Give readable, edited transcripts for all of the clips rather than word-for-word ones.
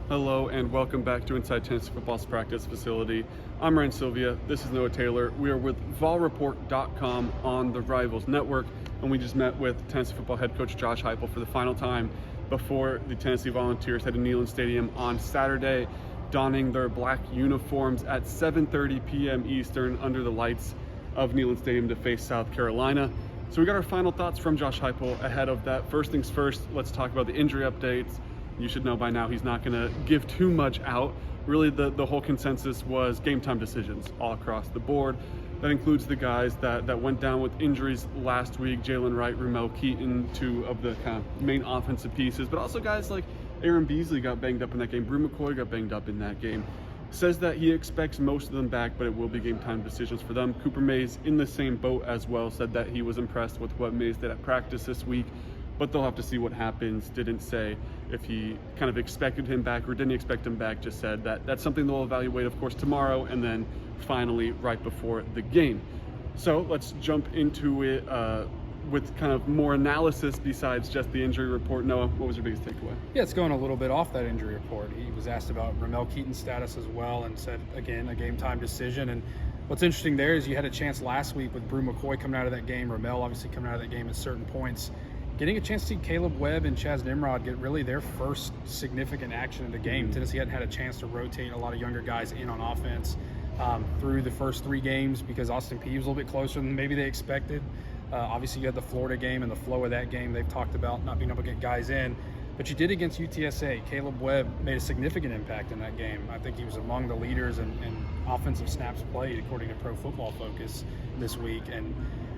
Hello and welcome back to Inside Tennessee Football's practice facility. I'm Ryan Sylvia. This is Noah Taylor. We are with VolReport.com on the Rivals Network, and we just met with Tennessee football head coach Josh Heupel for the final time before the Tennessee Volunteers head to Neyland Stadium on Saturday, donning their black uniforms at 7:30 p.m. Eastern under the lights of Neyland Stadium to face South Carolina. So we got our final thoughts from Josh Heupel ahead of that. First things first, let's talk about the injury updates. You should know by now he's not going to give too much out. Really, the whole consensus was game time decisions all across the board. That includes the guys that went down with injuries last week, Jalen Wright, Ramel Keaton, two of the kind of main offensive pieces, but also guys like Aaron Beasley got banged up in that game. Brew McCoy got banged up in that game. Says that he expects most of them back, but it will be game time decisions for them. Cooper Mays in the same boat as well, said that he was impressed with what Mays did at practice this week, but they'll have to see what happens. Didn't say if he kind of expected him back or didn't expect him back, just said that that's something they'll evaluate, of course, tomorrow and then finally right before the game. So let's jump into it with kind of more analysis besides just the injury report. Noah, what was your biggest takeaway? Yeah, it's going a little bit off that injury report. He was asked about Ramel Keaton's status as well and said, again, a game time decision. And what's interesting there is you had a chance last week with Brew McCoy coming out of that game, Ramel obviously coming out of that game at certain points, getting a chance to see Caleb Webb and Chaz Nimrod get really their first significant action in the game. Tennessee hadn't had a chance to rotate a lot of younger guys in on offense through the first three games because Austin Peay was a little bit closer than maybe they expected. Obviously, you had the Florida game and the flow of that game. They've talked about not being able to get guys in. But you did against UTSA. Caleb Webb made a significant impact in that game. I think he was among the leaders in offensive snaps played, according to Pro Football Focus this week, and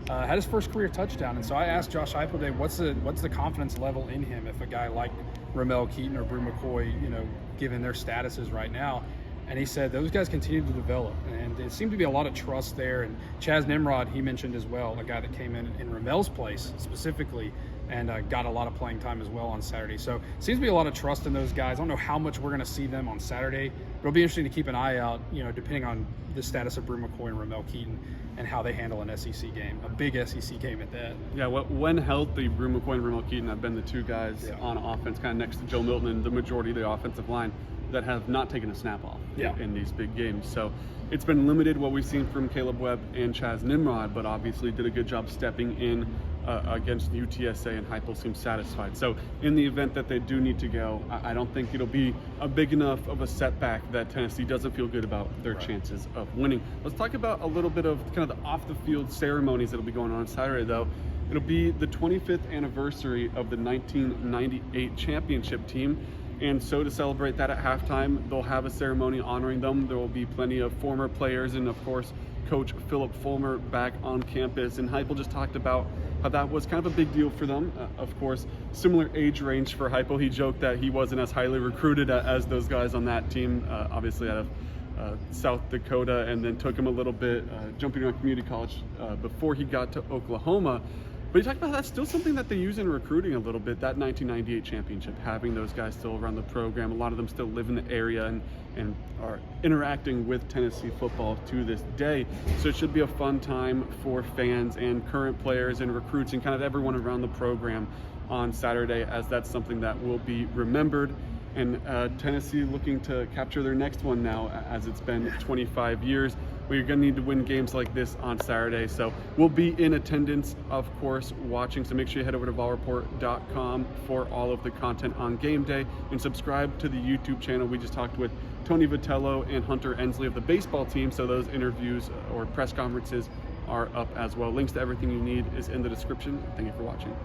had his first career touchdown. And so I asked Josh Heupel today, what's the confidence level in him if a guy like Ramel Keaton or Brew McCoy, given their statuses right now? And he said those guys continue to develop, and it seemed to be a lot of trust there. And Chaz Nimrod, he mentioned as well, a guy that came in Ramel's place specifically and got a lot of playing time as well on Saturday. So seems to be a lot of trust in those guys. I don't know how much we're going to see them on Saturday, but it'll be interesting to keep an eye out, depending on the status of Brew McCoy and Ramel Keaton and how they handle an SEC game, a big SEC game at that. Yeah, when healthy, Brew McCoy and Ramel Keaton have been the two guys on offense, kind of next to Joe Milton and the majority of the offensive line that have not taken a snap off in these big games. So it's been limited what we've seen from Caleb Webb and Chaz Nimrod, but obviously did a good job stepping in against UTSA, and Heupel seems satisfied. So in the event that they do need to go, I don't think it'll be a big enough of a setback that Tennessee doesn't feel good about their chances of winning. Let's talk about a little bit of kind of the off-the-field ceremonies that'll be going on Saturday, though. It'll be the 25th anniversary of the 1998 championship team. And so to celebrate that at halftime, they'll have a ceremony honoring them. There will be plenty of former players and, of course, Coach Philip Fulmer back on campus. And Heupel just talked about how that was kind of a big deal for them. Of course, similar age range for Heupel. He joked that he wasn't as highly recruited as those guys on that team, obviously out of South Dakota, and then took him a little bit jumping around community college before he got to Oklahoma. But he talked about that's still something that they use in recruiting a little bit, that 1998 championship, having those guys still around the program. A lot of them still live in the area and are interacting with Tennessee football to this day. So it should be a fun time for fans and current players and recruits and kind of everyone around the program on Saturday, as that's something that will be remembered. And Tennessee looking to capture their next one now, as it's been 25 years. We're going to need to win games like this on Saturday. So we'll be in attendance, of course, watching. So make sure you head over to VolReport.com for all of the content on game day, and subscribe to the YouTube channel. We just talked with Tony Vitello and Hunter Ensley of the baseball team. So those interviews or press conferences are up as well. Links to everything you need is in the description. Thank you for watching.